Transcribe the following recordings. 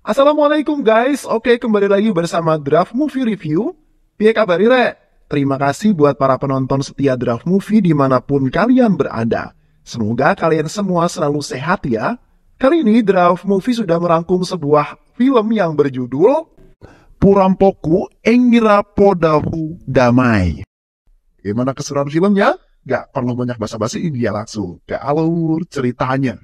Assalamualaikum guys, oke kembali lagi bersama Draft Movie Review. Piye kabar Re? Terima kasih buat para penonton setia Draft Movie dimanapun kalian berada. Semoga kalian semua selalu sehat ya. Kali ini Draft Movie sudah merangkum sebuah film yang berjudul Purampoku Engira Podahu Damai. Gimana keseruan filmnya? Gak perlu banyak basa-basi, dia langsung ke alur ceritanya.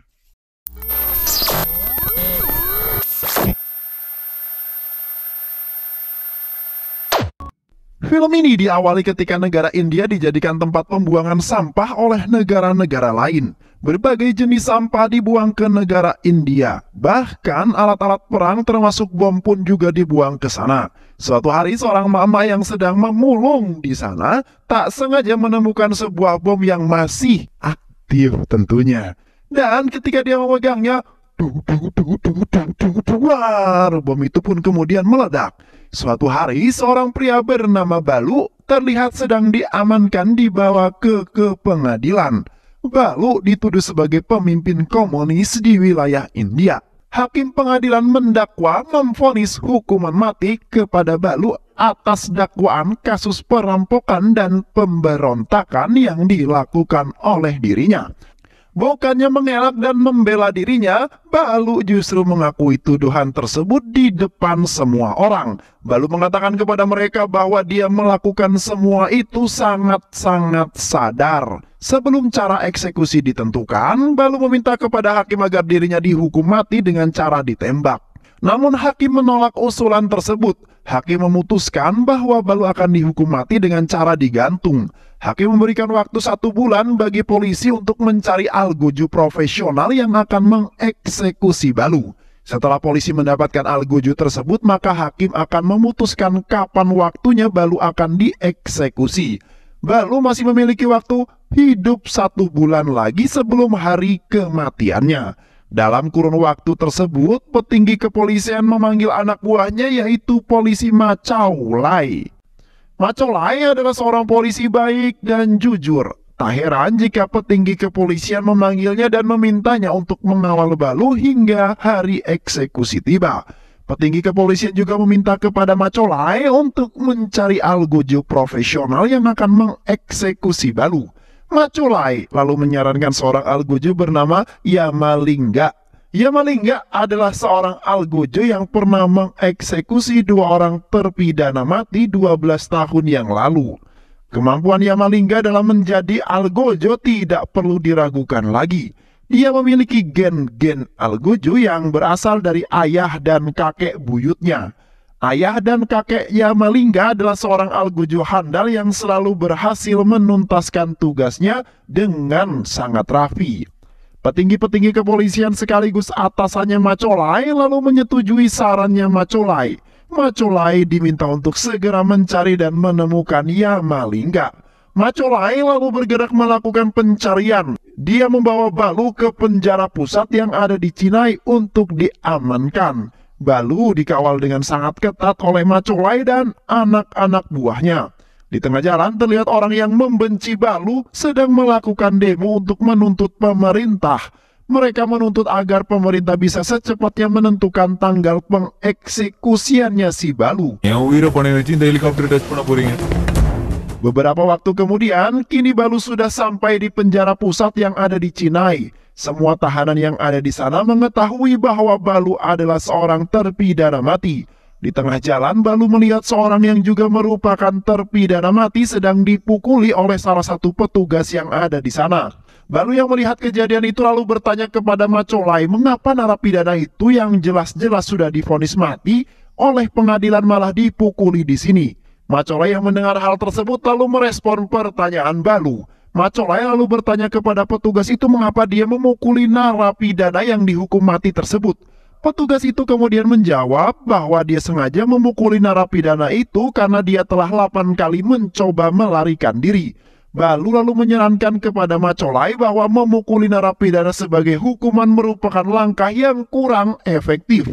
Film ini diawali ketika negara India dijadikan tempat pembuangan sampah oleh negara-negara lain. Berbagai jenis sampah dibuang ke negara India. Bahkan alat-alat perang termasuk bom pun juga dibuang ke sana. Suatu hari seorang mama yang sedang memulung di sana tak sengaja menemukan sebuah bom yang masih aktif tentunya. Dan ketika dia memegangnya, bom itu pun kemudian meledak. Suatu hari, seorang pria bernama Balu terlihat sedang diamankan dibawa ke pengadilan. Balu dituduh sebagai pemimpin komunis di wilayah India. Hakim pengadilan mendakwa memvonis hukuman mati kepada Balu atas dakwaan kasus perampokan dan pemberontakan yang dilakukan oleh dirinya. Bukannya mengelak dan membela dirinya, Balu justru mengakui tuduhan tersebut di depan semua orang. Balu mengatakan kepada mereka bahwa dia melakukan semua itu sangat-sangat sadar. Sebelum cara eksekusi ditentukan, Balu meminta kepada hakim agar dirinya dihukum mati dengan cara ditembak. Namun hakim menolak usulan tersebut. Hakim memutuskan bahwa Balu akan dihukum mati dengan cara digantung. Hakim memberikan waktu 1 bulan bagi polisi untuk mencari algojo profesional yang akan mengeksekusi Balu. Setelah polisi mendapatkan algojo tersebut, maka hakim akan memutuskan kapan waktunya Balu akan dieksekusi. Balu masih memiliki waktu hidup 1 bulan lagi sebelum hari kematiannya. Dalam kurun waktu tersebut, petinggi kepolisian memanggil anak buahnya yaitu polisi Macaulay. Macaulay adalah seorang polisi baik dan jujur. Tak heran jika petinggi kepolisian memanggilnya dan memintanya untuk mengawal Balu hingga hari eksekusi tiba. Petinggi kepolisian juga meminta kepada Macaulay untuk mencari algojo profesional yang akan mengeksekusi Balu. Macaulay lalu menyarankan seorang algojo bernama Yamalingga. Yamalingga adalah seorang algojo yang pernah mengeksekusi 2 orang terpidana mati 12 tahun yang lalu. Kemampuan Yamalingga dalam menjadi algojo tidak perlu diragukan lagi. Dia memiliki gen-gen algojo yang berasal dari ayah dan kakek buyutnya. Ayah dan kakek Yamalingga adalah seorang algojo handal yang selalu berhasil menuntaskan tugasnya dengan sangat rapi. Petinggi-petinggi kepolisian sekaligus atasannya Macaulay lalu menyetujui sarannya Macaulay. Macaulay diminta untuk segera mencari dan menemukan Yamalingga. Macaulay lalu bergerak melakukan pencarian. Dia membawa Balu ke penjara pusat yang ada di Chennai untuk diamankan. Balu dikawal dengan sangat ketat oleh Macaulay dan anak-anak buahnya. Di tengah jalan terlihat orang yang membenci Balu sedang melakukan demo untuk menuntut pemerintah. Mereka menuntut agar pemerintah bisa secepatnya menentukan tanggal pengeksekusiannya si Balu. Beberapa waktu kemudian, kini Balu sudah sampai di penjara pusat yang ada di Chennai. Semua tahanan yang ada di sana mengetahui bahwa Balu adalah seorang terpidana mati. Di tengah jalan, Balu melihat seorang yang juga merupakan terpidana mati sedang dipukuli oleh salah satu petugas yang ada di sana. Balu yang melihat kejadian itu lalu bertanya kepada Macaulay mengapa narapidana itu yang jelas-jelas sudah divonis mati oleh pengadilan malah dipukuli di sini. Macaulay yang mendengar hal tersebut lalu merespon pertanyaan Balu. Macaulay lalu bertanya kepada petugas itu mengapa dia memukuli narapidana yang dihukum mati tersebut. Petugas itu kemudian menjawab bahwa dia sengaja memukuli narapidana itu karena dia telah 8 kali mencoba melarikan diri. Balu lalu menyarankan kepada Macaulay bahwa memukuli narapidana sebagai hukuman merupakan langkah yang kurang efektif.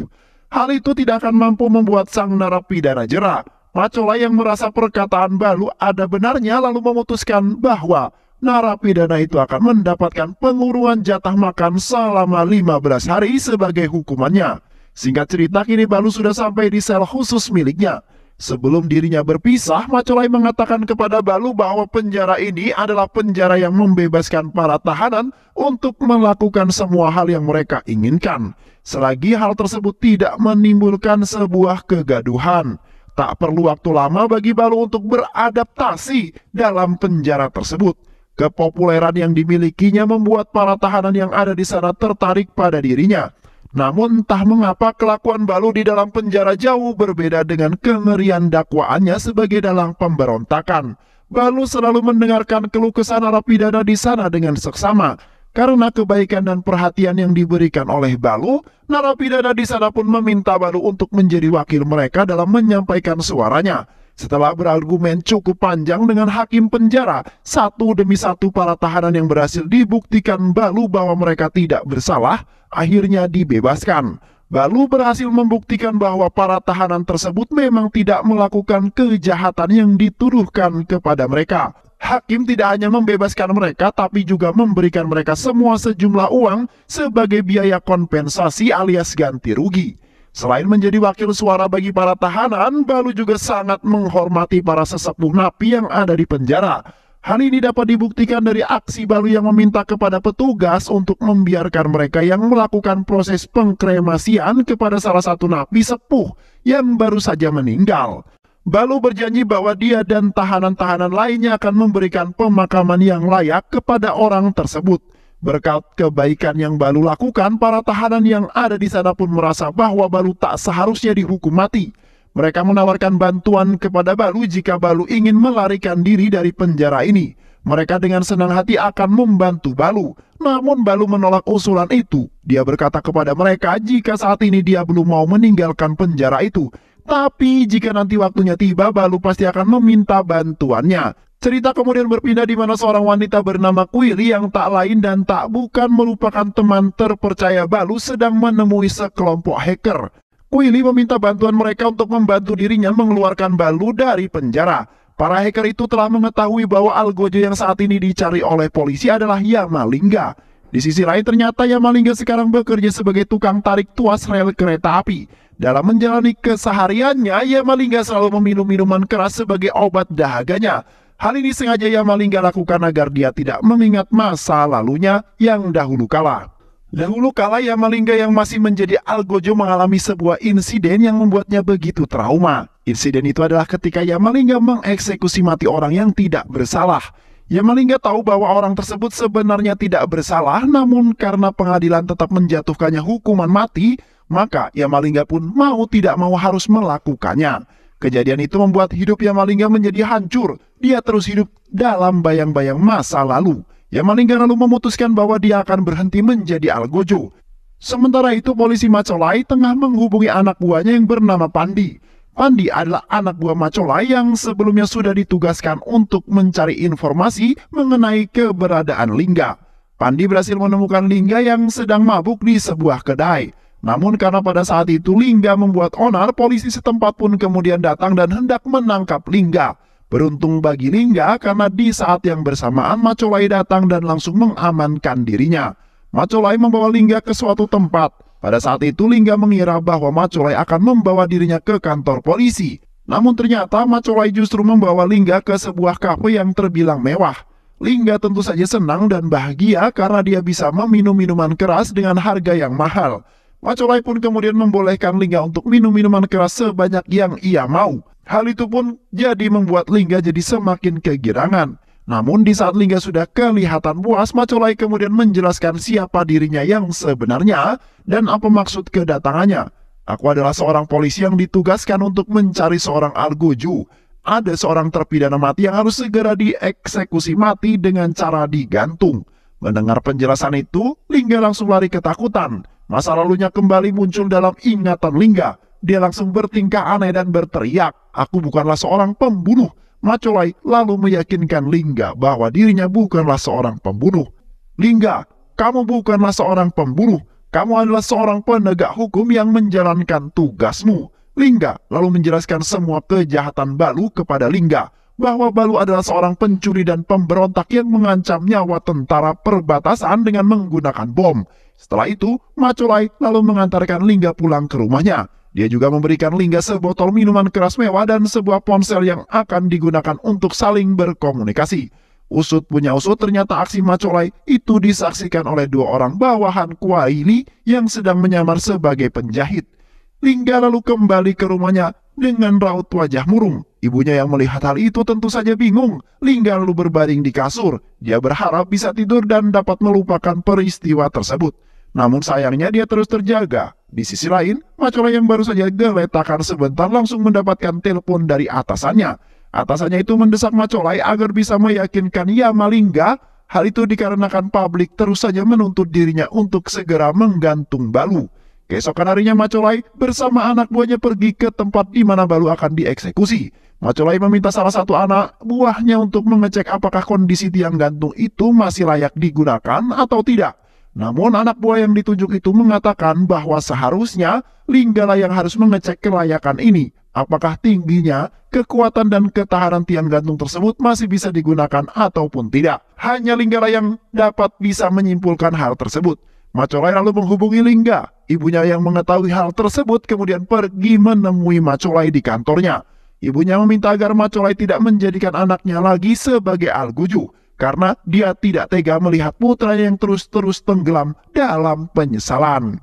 Hal itu tidak akan mampu membuat sang narapidana jera. Macaulay yang merasa perkataan Balu ada benarnya lalu memutuskan bahwa narapidana itu akan mendapatkan pengurungan jatah makan selama 15 hari sebagai hukumannya. Singkat cerita, kini Balu sudah sampai di sel khusus miliknya. Sebelum dirinya berpisah, Macolai mengatakan kepada Balu bahwa penjara ini adalah penjara yang membebaskan para tahanan untuk melakukan semua hal yang mereka inginkan, selagi hal tersebut tidak menimbulkan sebuah kegaduhan. Tak perlu waktu lama bagi Balu untuk beradaptasi dalam penjara tersebut. Kepopuleran yang dimilikinya membuat para tahanan yang ada di sana tertarik pada dirinya. Namun entah mengapa kelakuan Balu di dalam penjara jauh berbeda dengan kengerian dakwaannya sebagai dalang pemberontakan. Balu selalu mendengarkan keluh kesah narapidana di sana dengan seksama. Karena kebaikan dan perhatian yang diberikan oleh Balu, narapidana di sana pun meminta Balu untuk menjadi wakil mereka dalam menyampaikan suaranya. Setelah berargumen cukup panjang dengan hakim penjara, satu demi satu para tahanan yang berhasil dibuktikan Balu bahwa mereka tidak bersalah, akhirnya dibebaskan. Balu berhasil membuktikan bahwa para tahanan tersebut memang tidak melakukan kejahatan yang dituduhkan kepada mereka. Hakim tidak hanya membebaskan mereka, tapi juga memberikan mereka semua sejumlah uang sebagai biaya kompensasi alias ganti rugi. Selain menjadi wakil suara bagi para tahanan, Balu juga sangat menghormati para sesepuh napi yang ada di penjara. Hal ini dapat dibuktikan dari aksi Balu yang meminta kepada petugas untuk membiarkan mereka yang melakukan proses pengkremasian kepada salah satu napi sepuh yang baru saja meninggal. Balu berjanji bahwa dia dan tahanan-tahanan lainnya akan memberikan pemakaman yang layak kepada orang tersebut. Berkat kebaikan yang Balu lakukan, para tahanan yang ada di sana pun merasa bahwa Balu tak seharusnya dihukum mati. Mereka menawarkan bantuan kepada Balu jika Balu ingin melarikan diri dari penjara ini. Mereka dengan senang hati akan membantu Balu. Namun Balu menolak usulan itu. Dia berkata kepada mereka jika saat ini dia belum mau meninggalkan penjara itu. Tapi jika nanti waktunya tiba, Balu pasti akan meminta bantuannya. Cerita kemudian berpindah di mana seorang wanita bernama Quilly yang tak lain dan tak bukan merupakan teman terpercaya Balu sedang menemui sekelompok hacker. Quilly meminta bantuan mereka untuk membantu dirinya mengeluarkan Balu dari penjara. Para hacker itu telah mengetahui bahwa Algojo yang saat ini dicari oleh polisi adalah Yamalingga. Di sisi lain ternyata Yamalingga sekarang bekerja sebagai tukang tarik tuas rel kereta api. Dalam menjalani kesehariannya, Yamalingga selalu meminum minuman keras sebagai obat dahaganya. Hal ini sengaja Yamalingga lakukan agar dia tidak mengingat masa lalunya yang dahulu kala. Dahulu kala Yamalingga yang masih menjadi Algojo mengalami sebuah insiden yang membuatnya begitu trauma. Insiden itu adalah ketika Yamalingga mengeksekusi mati orang yang tidak bersalah. Yamalingga tahu bahwa orang tersebut sebenarnya tidak bersalah, namun karena pengadilan tetap menjatuhkannya hukuman mati, maka Yamalingga pun mau tidak mau harus melakukannya. Kejadian itu membuat hidup Yamalingga menjadi hancur. Dia terus hidup dalam bayang-bayang masa lalu. Yamalingga lalu memutuskan bahwa dia akan berhenti menjadi Algojo. Sementara itu polisi Macolai tengah menghubungi anak buahnya yang bernama Pandi. Pandi adalah anak buah Macolai yang sebelumnya sudah ditugaskan untuk mencari informasi mengenai keberadaan Lingga. Pandi berhasil menemukan Lingga yang sedang mabuk di sebuah kedai. Namun karena pada saat itu Lingga membuat onar, polisi setempat pun kemudian datang dan hendak menangkap Lingga. Beruntung bagi Lingga karena di saat yang bersamaan Macolai datang dan langsung mengamankan dirinya. Macolai membawa Lingga ke suatu tempat. Pada saat itu Lingga mengira bahwa Macolai akan membawa dirinya ke kantor polisi. Namun ternyata Macolai justru membawa Lingga ke sebuah kafe yang terbilang mewah. Lingga tentu saja senang dan bahagia karena dia bisa meminum minuman keras dengan harga yang mahal. Macolai pun kemudian membolehkan Lingga untuk minum minuman keras sebanyak yang ia mau. Hal itu pun jadi membuat Lingga jadi semakin kegirangan. Namun di saat Lingga sudah kelihatan puas, Macolai kemudian menjelaskan siapa dirinya yang sebenarnya dan apa maksud kedatangannya. Aku adalah seorang polisi yang ditugaskan untuk mencari seorang Algojo. Ada seorang terpidana mati yang harus segera dieksekusi mati dengan cara digantung. Mendengar penjelasan itu, Lingga langsung lari ketakutan. Masa lalunya kembali muncul dalam ingatan Lingga. Dia langsung bertingkah aneh dan berteriak, "Aku bukanlah seorang pembunuh." Macolai lalu meyakinkan Lingga bahwa dirinya bukanlah seorang pembunuh. "Lingga, kamu bukanlah seorang pembunuh. Kamu adalah seorang penegak hukum yang menjalankan tugasmu." Lingga lalu menjelaskan semua kejahatan Balu kepada Lingga. bahwa Balu adalah seorang pencuri dan pemberontak yang mengancam nyawa tentara perbatasan dengan menggunakan bom. Setelah itu, Macolai lalu mengantarkan Lingga pulang ke rumahnya. Dia juga memberikan Lingga sebotol minuman keras mewah dan sebuah ponsel yang akan digunakan untuk saling berkomunikasi. Usut punya usut, ternyata aksi Macolai itu disaksikan oleh dua orang bawahan Kuaili yang sedang menyamar sebagai penjahit. Lingga lalu kembali ke rumahnya dengan raut wajah murung. Ibunya yang melihat hal itu tentu saja bingung. Lingga lalu berbaring di kasur. Dia berharap bisa tidur dan dapat melupakan peristiwa tersebut. Namun sayangnya dia terus terjaga. Di sisi lain, Macolai yang baru saja geletakan sebentar langsung mendapatkan telepon dari atasannya. Atasannya itu mendesak Macolai agar bisa meyakinkan Yamalingga. Hal itu dikarenakan publik terus saja menuntut dirinya untuk segera menggantung Balu. Keesokan harinya Macolai bersama anak buahnya pergi ke tempat di mana Balu akan dieksekusi. Macolai meminta salah satu anak buahnya untuk mengecek apakah kondisi tiang gantung itu masih layak digunakan atau tidak. Namun anak buah yang ditunjuk itu mengatakan bahwa seharusnya Linggala yang harus mengecek kelayakan ini. Apakah tingginya, kekuatan dan ketahanan tiang gantung tersebut masih bisa digunakan ataupun tidak. Hanya Linggala yang dapat bisa menyimpulkan hal tersebut. Macolai lalu menghubungi Lingga. Ibunya yang mengetahui hal tersebut kemudian pergi menemui Macolai di kantornya. Ibunya meminta agar Macolai tidak menjadikan anaknya lagi sebagai Alguju, karena dia tidak tega melihat putranya yang terus-terus tenggelam dalam penyesalan.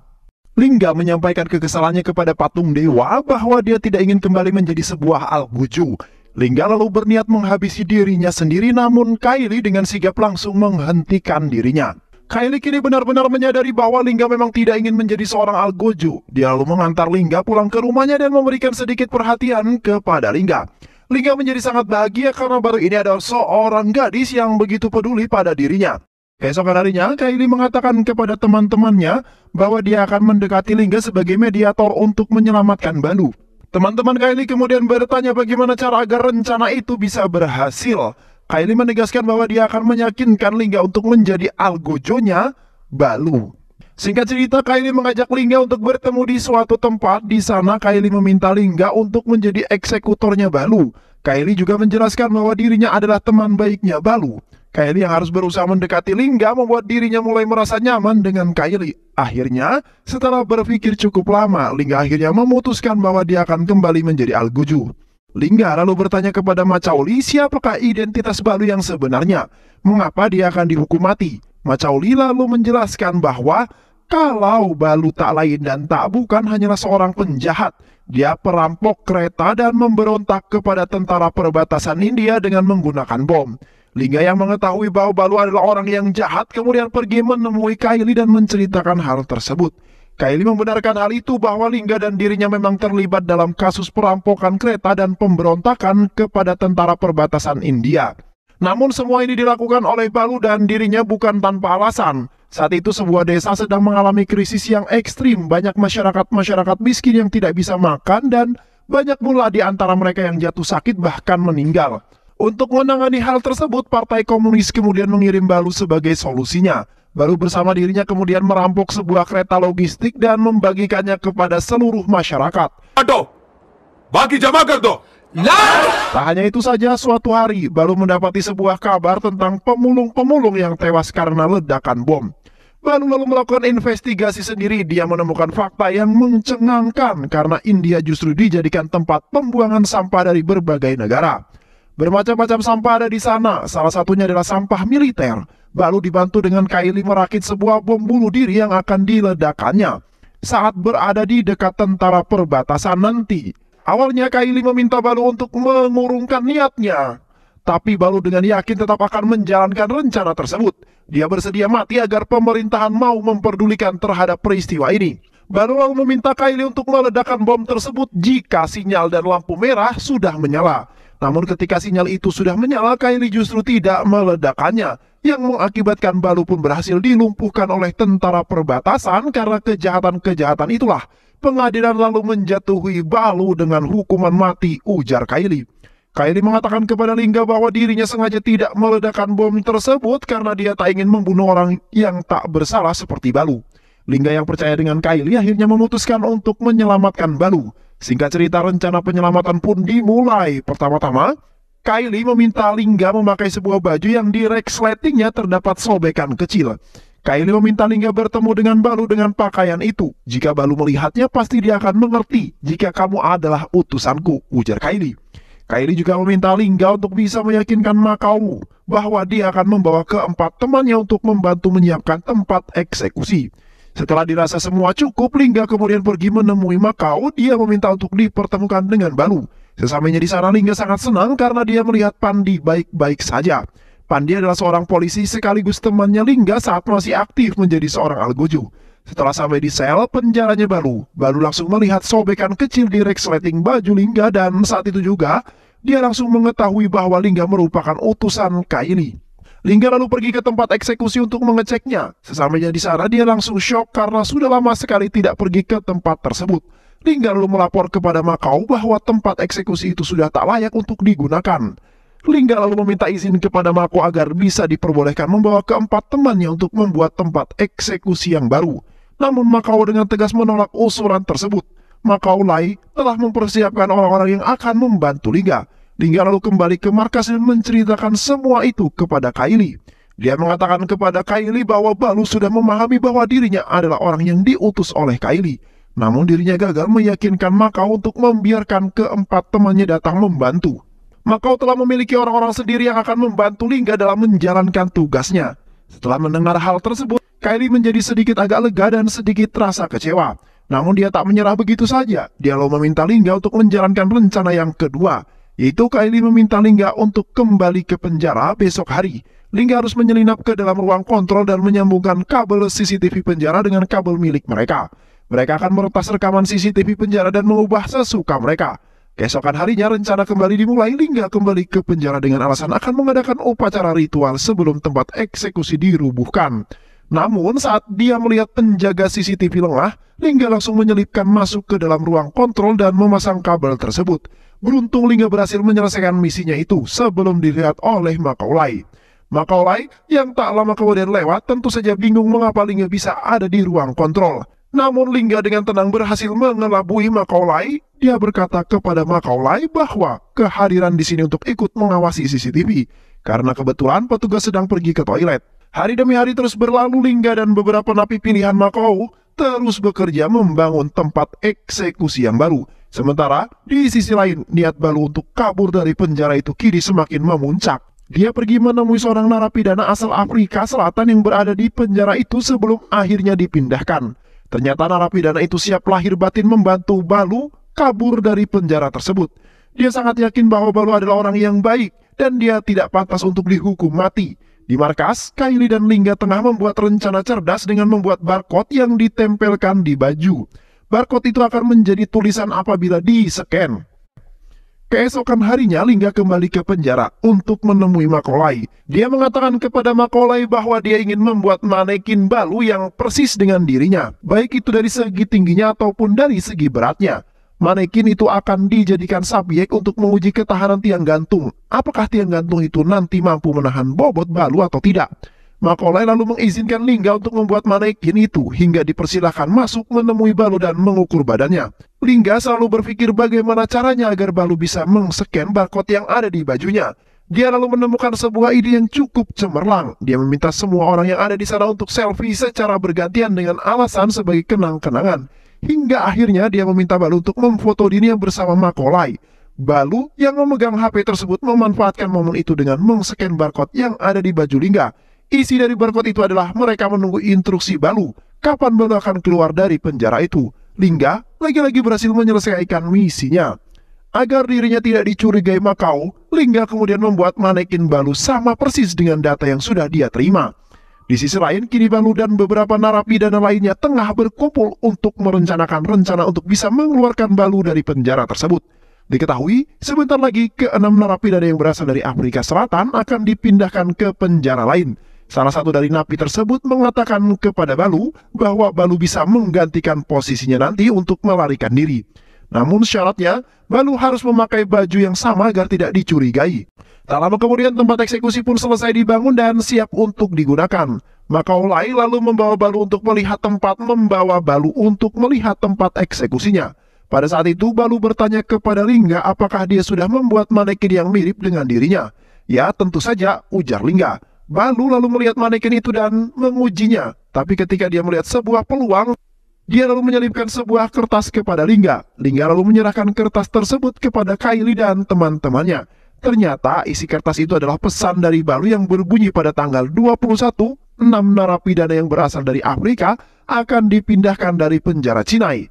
Lingga menyampaikan kekesalannya kepada patung dewa bahwa dia tidak ingin kembali menjadi sebuah Alguju. Lingga lalu berniat menghabisi dirinya sendiri, namun Kaili dengan sigap langsung menghentikan dirinya. Kaili kini benar-benar menyadari bahwa Lingga memang tidak ingin menjadi seorang Alguju. Dia lalu mengantar Lingga pulang ke rumahnya dan memberikan sedikit perhatian kepada Lingga. Lingga menjadi sangat bahagia karena baru ini ada seorang gadis yang begitu peduli pada dirinya. Keesokan harinya, Kaili mengatakan kepada teman-temannya bahwa dia akan mendekati Lingga sebagai mediator untuk menyelamatkan Balu. Teman-teman Kaili kemudian bertanya bagaimana cara agar rencana itu bisa berhasil. Kaili menegaskan bahwa dia akan meyakinkan Lingga untuk menjadi Algojo-nya Balu. Singkat cerita, Kaili mengajak Lingga untuk bertemu di suatu tempat. Di sana, Kaili meminta Lingga untuk menjadi eksekutornya Balu. Kaili juga menjelaskan bahwa dirinya adalah teman baiknya Balu. Kaili yang harus berusaha mendekati Lingga membuat dirinya mulai merasa nyaman dengan Kaili. Akhirnya, setelah berpikir cukup lama, Lingga akhirnya memutuskan bahwa dia akan kembali menjadi Alguju. Lingga lalu bertanya kepada Macauli siapakah identitas Balu yang sebenarnya, mengapa dia akan dihukum mati. Macauli lalu menjelaskan bahwa kalau Balu tak lain dan tak bukan hanyalah seorang penjahat. Dia perampok kereta dan memberontak kepada tentara perbatasan India dengan menggunakan bom. Lingga yang mengetahui bahwa Balu adalah orang yang jahat kemudian pergi menemui Kaili dan menceritakan hal tersebut. Kaili membenarkan hal itu bahwa Lingga dan dirinya memang terlibat dalam kasus perampokan kereta dan pemberontakan kepada tentara perbatasan India. Namun semua ini dilakukan oleh Balu dan dirinya bukan tanpa alasan. Saat itu sebuah desa sedang mengalami krisis yang ekstrim. Banyak masyarakat miskin yang tidak bisa makan dan banyak pula di antara mereka yang jatuh sakit bahkan meninggal. Untuk menangani hal tersebut, Partai Komunis kemudian mengirim Balu sebagai solusinya. Balu bersama dirinya kemudian merampok sebuah kereta logistik dan membagikannya kepada seluruh masyarakat. Aduh, bagi jamaah tuh. Tak hanya itu saja, suatu hari Balu mendapati sebuah kabar tentang pemulung-pemulung yang tewas karena ledakan bom. Balu lalu melakukan investigasi sendiri. Dia menemukan fakta yang mencengangkan karena India justru dijadikan tempat pembuangan sampah dari berbagai negara. Bermacam-macam sampah ada di sana, salah satunya adalah sampah militer. Balu dibantu dengan Kaili merakit sebuah bom bunuh diri yang akan diledakannya saat berada di dekat tentara perbatasan nanti. Awalnya Kaili meminta Balu untuk mengurungkan niatnya, tapi Balu dengan yakin tetap akan menjalankan rencana tersebut. Dia bersedia mati agar pemerintahan mau memperdulikan terhadap peristiwa ini. Balu lalu meminta Kaili untuk meledakkan bom tersebut jika sinyal dan lampu merah sudah menyala. Namun ketika sinyal itu sudah menyala, Kaili justru tidak meledakannya, yang mengakibatkan Balu pun berhasil dilumpuhkan oleh tentara perbatasan. Karena kejahatan-kejahatan itulah, pengadilan lalu menjatuhi Balu dengan hukuman mati, ujar Kaili. Kaili mengatakan kepada Lingga bahwa dirinya sengaja tidak meledakkan bom tersebut karena dia tak ingin membunuh orang yang tak bersalah seperti Balu. Lingga yang percaya dengan Kaili akhirnya memutuskan untuk menyelamatkan Balu. Singkat cerita, rencana penyelamatan pun dimulai. Pertama-tama, Kylie meminta Lingga memakai sebuah baju yang di resletingnya terdapat sobekan kecil. Kylie meminta Lingga bertemu dengan Balu dengan pakaian itu. Jika Balu melihatnya, pasti dia akan mengerti jika kamu adalah utusanku, ujar Kylie. Kylie juga meminta Lingga untuk bisa meyakinkan Makau bahwa dia akan membawa keempat temannya untuk membantu menyiapkan tempat eksekusi. Setelah dirasa semua cukup, Lingga kemudian pergi menemui Makau. Dia meminta untuk dipertemukan dengan Balu. Sesampainya di sana, Lingga sangat senang karena dia melihat Pandi baik-baik saja. Pandi adalah seorang polisi sekaligus temannya Lingga saat masih aktif menjadi seorang algojo. Setelah sampai di sel penjaranya Balu langsung melihat sobekan kecil di resleting baju Lingga, dan saat itu juga dia langsung mengetahui bahwa Lingga merupakan utusan Kylie. Lingga lalu pergi ke tempat eksekusi untuk mengeceknya. Sesampainya di sana, dia langsung shock karena sudah lama sekali tidak pergi ke tempat tersebut. Lingga lalu melapor kepada Makau bahwa tempat eksekusi itu sudah tak layak untuk digunakan. Lingga lalu meminta izin kepada Makau agar bisa diperbolehkan membawa keempat temannya untuk membuat tempat eksekusi yang baru. Namun Makau dengan tegas menolak usulan tersebut. Makau Lai telah mempersiapkan orang-orang yang akan membantu Lingga. Lingga lalu kembali ke markas dan menceritakan semua itu kepada Kylie. Dia mengatakan kepada Kylie bahwa Balu sudah memahami bahwa dirinya adalah orang yang diutus oleh Kylie. Namun dirinya gagal meyakinkan Makau untuk membiarkan keempat temannya datang membantu. Makau telah memiliki orang-orang sendiri yang akan membantu Lingga dalam menjalankan tugasnya. Setelah mendengar hal tersebut, Kylie menjadi sedikit agak lega dan sedikit terasa kecewa. Namun dia tak menyerah begitu saja. Dia lalu meminta Lingga untuk menjalankan rencana yang kedua, yaitu Kylie meminta Lingga untuk kembali ke penjara besok hari. Lingga harus menyelinap ke dalam ruang kontrol dan menyambungkan kabel CCTV penjara dengan kabel milik mereka. Mereka akan meretas rekaman CCTV penjara dan mengubah sesuka mereka. Keesokan harinya rencana kembali dimulai. Lingga kembali ke penjara dengan alasan akan mengadakan upacara ritual sebelum tempat eksekusi dirubuhkan. Namun saat dia melihat penjaga CCTV lengah, Lingga langsung menyelipkan masuk ke dalam ruang kontrol dan memasang kabel tersebut. Beruntung Lingga berhasil menyelesaikan misinya itu sebelum dilihat oleh Makau Lai. Makau Lai yang tak lama kemudian lewat tentu saja bingung mengapa Lingga bisa ada di ruang kontrol. Namun Lingga dengan tenang berhasil mengelabui Makau Lai. Dia berkata kepada Makau Lai bahwa kehadiran di sini untuk ikut mengawasi CCTV karena kebetulan petugas sedang pergi ke toilet. Hari demi hari terus berlalu. Lingga dan beberapa napi pilihan Makau terus bekerja membangun tempat eksekusi yang baru. Sementara di sisi lain, niat Balu untuk kabur dari penjara itu kini semakin memuncak. Dia pergi menemui seorang narapidana asal Afrika Selatan yang berada di penjara itu sebelum akhirnya dipindahkan. Ternyata narapidana itu siap lahir batin membantu Balu kabur dari penjara tersebut. Dia sangat yakin bahwa Balu adalah orang yang baik dan dia tidak pantas untuk dihukum mati. Di markas, Kylie dan Lingga tengah membuat rencana cerdas dengan membuat barcode yang ditempelkan di baju. Barcode itu akan menjadi tulisan apabila di-scan. Keesokan harinya, Lingga kembali ke penjara untuk menemui Makau Lai. Dia mengatakan kepada Makau Lai bahwa dia ingin membuat manekin Balu yang persis dengan dirinya, baik itu dari segi tingginya ataupun dari segi beratnya. Manekin itu akan dijadikan subjek untuk menguji ketahanan tiang gantung. Apakah tiang gantung itu nanti mampu menahan bobot Balu atau tidak? Makau Lai lalu mengizinkan Lingga untuk membuat manekin itu hingga dipersilahkan masuk menemui Balu dan mengukur badannya. Lingga selalu berpikir bagaimana caranya agar Balu bisa meng-scan barcode yang ada di bajunya. Dia lalu menemukan sebuah ide yang cukup cemerlang. Dia meminta semua orang yang ada di sana untuk selfie secara bergantian dengan alasan sebagai kenang-kenangan. Hingga akhirnya dia meminta Balu untuk memfoto dirinya bersama Makau Lai. Balu yang memegang HP tersebut memanfaatkan momen itu dengan meng-scan barcode yang ada di baju Lingga. Isi dari barcode itu adalah mereka menunggu instruksi Balu kapan Balu akan keluar dari penjara itu. Lingga lagi-lagi berhasil menyelesaikan misinya. Agar dirinya tidak dicurigai Makau, Lingga kemudian membuat manekin Balu sama persis dengan data yang sudah dia terima. Di sisi lain, kini Balu dan beberapa narapidana lainnya tengah berkumpul untuk merencanakan rencana untuk bisa mengeluarkan Balu dari penjara tersebut. Diketahui, sebentar lagi ke-6 narapidana yang berasal dari Afrika Selatan akan dipindahkan ke penjara lain. Salah satu dari napi tersebut mengatakan kepada Balu bahwa Balu bisa menggantikan posisinya nanti untuk melarikan diri. Namun syaratnya, Balu harus memakai baju yang sama agar tidak dicurigai. Tak lama kemudian tempat eksekusi pun selesai dibangun dan siap untuk digunakan. Makau Lai lalu membawa Balu untuk melihat tempat eksekusinya. Pada saat itu Balu bertanya kepada Lingga apakah dia sudah membuat manekin yang mirip dengan dirinya. Ya, tentu saja, ujar Lingga. Balu lalu melihat manekin itu dan mengujinya. Tapi ketika dia melihat sebuah peluang, dia lalu menyelipkan sebuah kertas kepada Lingga. Lingga lalu menyerahkan kertas tersebut kepada Kylie dan teman-temannya. Ternyata isi kertas itu adalah pesan dari Balu yang berbunyi pada tanggal 21, 6 narapidana yang berasal dari Afrika akan dipindahkan dari penjara Cinai.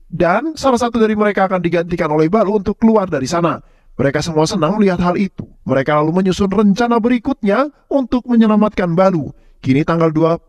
Dan salah satu dari mereka akan digantikan oleh Balu untuk keluar dari sana. Mereka semua senang melihat hal itu. Mereka lalu menyusun rencana berikutnya untuk menyelamatkan Balu. Kini tanggal 21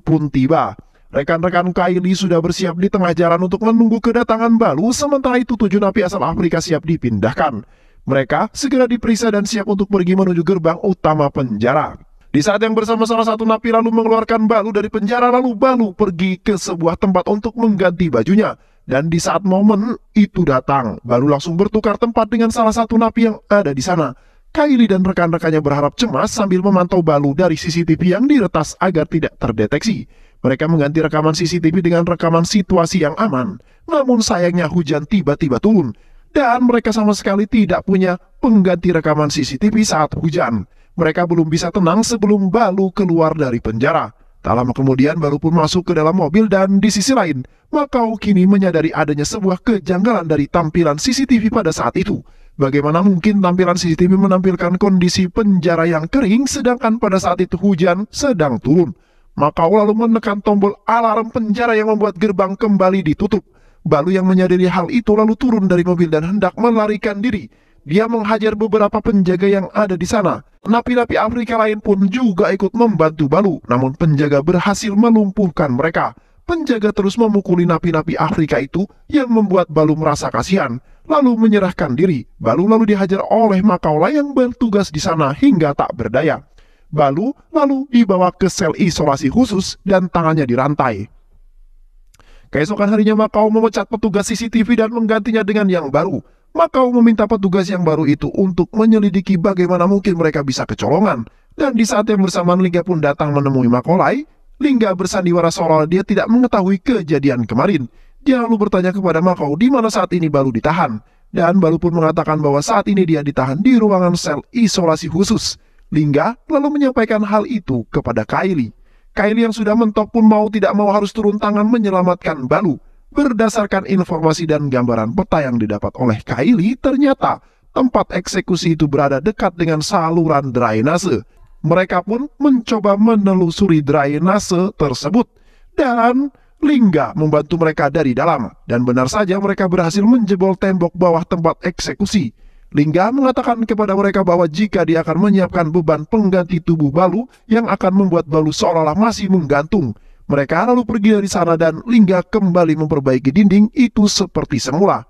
pun tiba. Rekan-rekan Kylie sudah bersiap di tengah jalan untuk menunggu kedatangan Balu, sementara itu 7 napi asal Afrika siap dipindahkan. Mereka segera diperiksa dan siap untuk pergi menuju gerbang utama penjara. Di saat yang bersama salah satu napi lalu mengeluarkan Balu dari penjara, lalu Balu pergi ke sebuah tempat untuk mengganti bajunya. Dan di saat momen itu datang, Balu langsung bertukar tempat dengan salah satu napi yang ada di sana. Kylie dan rekan-rekannya berharap cemas sambil memantau Balu dari CCTV yang diretas agar tidak terdeteksi. Mereka mengganti rekaman CCTV dengan rekaman situasi yang aman. Namun sayangnya hujan tiba-tiba turun. Dan mereka sama sekali tidak punya pengganti rekaman CCTV saat hujan. Mereka belum bisa tenang sebelum Balu keluar dari penjara. Tak lama kemudian Balu pun masuk ke dalam mobil dan di sisi lain, Makau kini menyadari adanya sebuah kejanggalan dari tampilan CCTV pada saat itu. Bagaimana mungkin tampilan CCTV menampilkan kondisi penjara yang kering sedangkan pada saat itu hujan sedang turun. Makau lalu menekan tombol alarm penjara yang membuat gerbang kembali ditutup. Balu yang menyadari hal itu lalu turun dari mobil dan hendak melarikan diri. Dia menghajar beberapa penjaga yang ada di sana. Napi-napi Afrika lain pun juga ikut membantu Balu, namun penjaga berhasil melumpuhkan mereka. Penjaga terus memukuli napi-napi Afrika itu yang membuat Balu merasa kasihan, lalu menyerahkan diri. Balu lalu dihajar oleh Makaula yang bertugas di sana hingga tak berdaya. Balu lalu dibawa ke sel isolasi khusus dan tangannya dirantai. Keesokan harinya Makau memecat petugas CCTV dan menggantinya dengan yang baru. Makau meminta petugas yang baru itu untuk menyelidiki bagaimana mungkin mereka bisa kecolongan. Dan di saat yang bersamaan Lingga pun datang menemui Makolai. Lingga bersandiwara seolah dia tidak mengetahui kejadian kemarin. Dia lalu bertanya kepada Makau di mana saat ini Balu ditahan. Dan Balu pun mengatakan bahwa saat ini dia ditahan di ruangan sel isolasi khusus. Lingga lalu menyampaikan hal itu kepada Kylie. Kylie yang sudah mentok pun mau tidak mau harus turun tangan menyelamatkan Balu. Berdasarkan informasi dan gambaran peta yang didapat oleh Kylie, ternyata tempat eksekusi itu berada dekat dengan saluran drainase. Mereka pun mencoba menelusuri drainase tersebut. Dan Lingga membantu mereka dari dalam. Dan benar saja mereka berhasil menjebol tembok bawah tempat eksekusi. Lingga mengatakan kepada mereka bahwa jika dia akan menyiapkan beban pengganti tubuh Balu yang akan membuat Balu seolah-olah masih menggantung. Mereka lalu pergi dari sana dan Lingga kembali memperbaiki dinding itu seperti semula.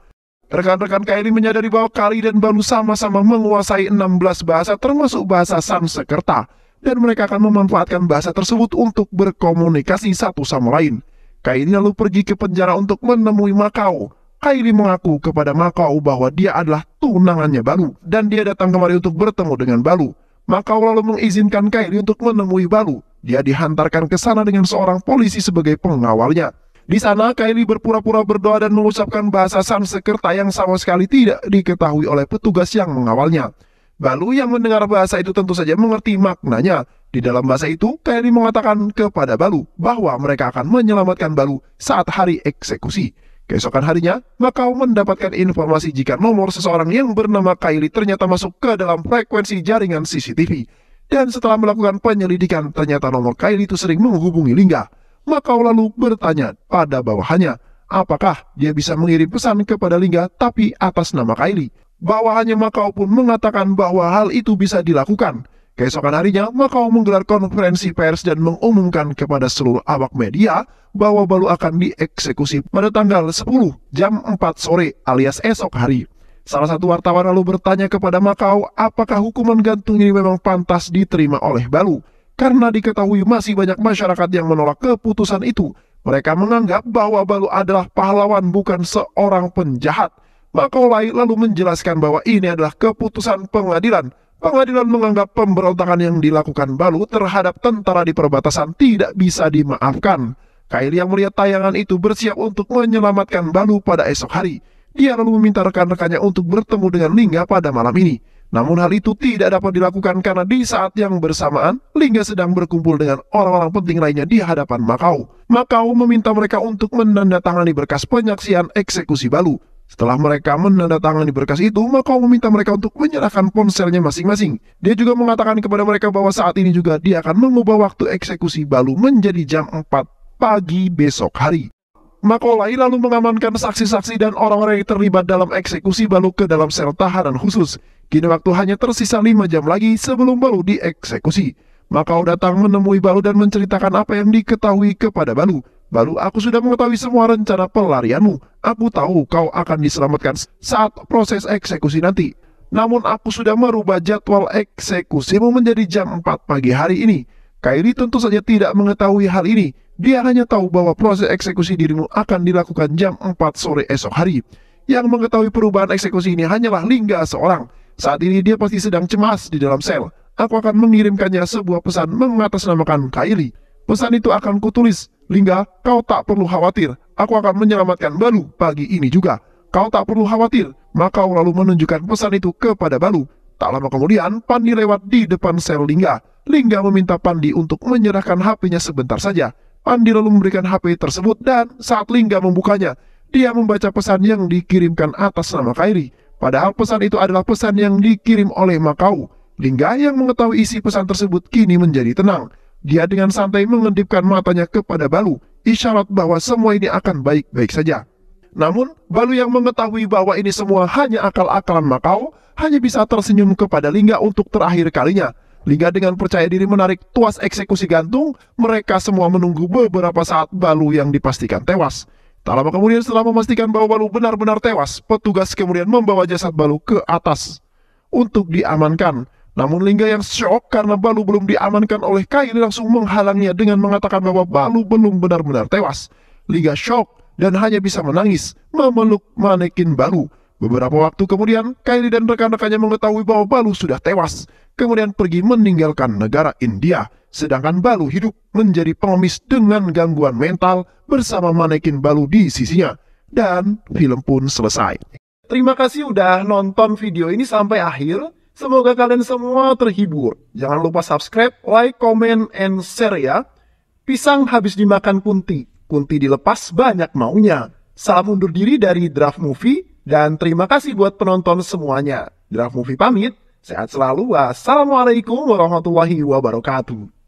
Rekan-rekan Kylie menyadari bahwa Kylie dan Balu sama-sama menguasai 16 bahasa termasuk bahasa Sanskerta. Dan mereka akan memanfaatkan bahasa tersebut untuk berkomunikasi satu sama lain. Kylie lalu pergi ke penjara untuk menemui Makau. Kylie mengaku kepada Makau bahwa dia adalah tunangannya Balu. Dan dia datang kemari untuk bertemu dengan Balu. Makau lalu mengizinkan Kylie untuk menemui Balu. Dia dihantarkan ke sana dengan seorang polisi sebagai pengawalnya. Di sana Kylie berpura-pura berdoa dan mengucapkan bahasa Sanskerta yang sama sekali tidak diketahui oleh petugas yang mengawalnya. Balu yang mendengar bahasa itu tentu saja mengerti maknanya. Di dalam bahasa itu, Kylie mengatakan kepada Balu bahwa mereka akan menyelamatkan Balu saat hari eksekusi. Keesokan harinya, Makau mendapatkan informasi jika nomor seseorang yang bernama Kylie ternyata masuk ke dalam frekuensi jaringan CCTV. Dan setelah melakukan penyelidikan, ternyata nomor Kylie itu sering menghubungi Lingga. Makau lalu bertanya pada bawahannya, apakah dia bisa mengirim pesan kepada Lingga tapi atas nama Kylie. Bawahannya Makau pun mengatakan bahwa hal itu bisa dilakukan. Keesokan harinya, Makau menggelar konferensi pers dan mengumumkan kepada seluruh awak media bahwa Balu akan dieksekusi pada tanggal 10 jam 4 sore alias esok hari. Salah satu wartawan lalu bertanya kepada Makau apakah hukuman gantung ini memang pantas diterima oleh Balu. Karena diketahui masih banyak masyarakat yang menolak keputusan itu. Mereka menganggap bahwa Balu adalah pahlawan bukan seorang penjahat. Makau lalu menjelaskan bahwa ini adalah keputusan pengadilan. Pengadilan menganggap pemberontakan yang dilakukan Balu terhadap tentara di perbatasan tidak bisa dimaafkan. Kylie yang melihat tayangan itu bersiap untuk menyelamatkan Baloo pada esok hari. Dia lalu meminta rekan-rekannya untuk bertemu dengan Lingga pada malam ini. Namun hal itu tidak dapat dilakukan karena di saat yang bersamaan, Lingga sedang berkumpul dengan orang-orang penting lainnya di hadapan Makau. Makau meminta mereka untuk menandatangani berkas penyaksian eksekusi Baloo. Setelah mereka menandatangani berkas itu, Makau meminta mereka untuk menyerahkan ponselnya masing-masing. Dia juga mengatakan kepada mereka bahwa saat ini juga dia akan mengubah waktu eksekusi Baloo menjadi jam 4 pagi besok hari. Macaulay lalu mengamankan saksi-saksi dan orang-orang yang terlibat dalam eksekusi Baloo ke dalam sel tahanan khusus. Kini waktu hanya tersisa 5 jam lagi sebelum Baloo dieksekusi. Makau datang menemui Baloo dan menceritakan apa yang diketahui kepada Baloo. Baloo, aku sudah mengetahui semua rencana pelarianmu. Aku tahu kau akan diselamatkan saat proses eksekusi nanti. Namun aku sudah merubah jadwal eksekusimu menjadi jam 4 pagi hari ini. Kylie tentu saja tidak mengetahui hal ini. Dia hanya tahu bahwa proses eksekusi dirimu akan dilakukan jam 4 sore esok hari. Yang mengetahui perubahan eksekusi ini hanyalah Lingga seorang. Saat ini dia pasti sedang cemas di dalam sel. Aku akan mengirimkannya sebuah pesan mengatasnamakan Kylie. Pesan itu akan kutulis, Lingga, kau tak perlu khawatir. Aku akan menyelamatkan Baloo pagi ini juga. Kau tak perlu khawatir. Makau lalu menunjukkan pesan itu kepada Baloo. Tak lama kemudian, Pandi lewat di depan sel Lingga. Lingga meminta Pandi untuk menyerahkan HP-nya sebentar saja. Pandi lalu memberikan HP tersebut dan saat Lingga membukanya, dia membaca pesan yang dikirimkan atas nama Kylie. Padahal pesan itu adalah pesan yang dikirim oleh Makau. Lingga yang mengetahui isi pesan tersebut kini menjadi tenang. Dia dengan santai mengedipkan matanya kepada Baloo, isyarat bahwa semua ini akan baik-baik saja. Namun, Baloo yang mengetahui bahwa ini semua hanya akal-akalan Makau, hanya bisa tersenyum kepada Lingga untuk terakhir kalinya. Lingga dengan percaya diri menarik tuas eksekusi gantung. Mereka semua menunggu beberapa saat Baloo yang dipastikan tewas. Tak lama kemudian setelah memastikan bahwa Baloo benar-benar tewas, petugas kemudian membawa jasad Baloo ke atas untuk diamankan. Namun Lingga yang syok karena Baloo belum diamankan oleh Kylie langsung menghalangnya dengan mengatakan bahwa Baloo belum benar-benar tewas. Lingga syok dan hanya bisa menangis memeluk manekin Baloo. Beberapa waktu kemudian, Kylie dan rekan-rekannya mengetahui bahwa Baloo sudah tewas, kemudian pergi meninggalkan negara India. Sedangkan Baloo hidup menjadi pengemis dengan gangguan mental bersama manekin Baloo di sisinya. Dan film pun selesai. Terima kasih udah nonton video ini sampai akhir. Semoga kalian semua terhibur. Jangan lupa subscribe, like, comment, and share ya. Pisang habis dimakan kunti. Kunti dilepas banyak maunya. Salam undur diri dari Draft Movie. Dan terima kasih buat penonton semuanya. Draft Movie pamit. Sehat selalu. Wassalamualaikum warahmatullahi wabarakatuh.